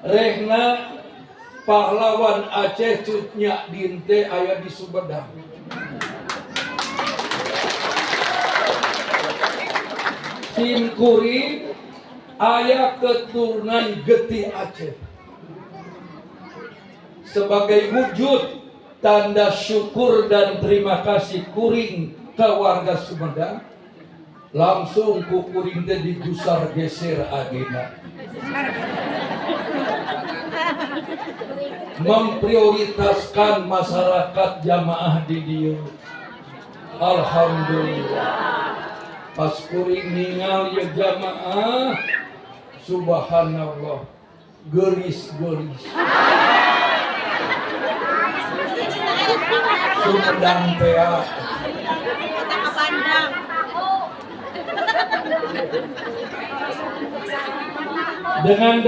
Rehna pahlawan Aceh Cutnya Dinte aya di Sumedang. Simkuring aya keturunan Getih Aceh. Sebagai wujud tanda syukur dan terima kasih kuring ke warga Sumedang, langsung ku kuring teh digusar geser agenda. Memprioritaskan masyarakat jamaah di dieu. Alhamdulillah. Pas kuring ningal ya jamaah, subhanallah, gelis-gelis. Sumedang teh dengan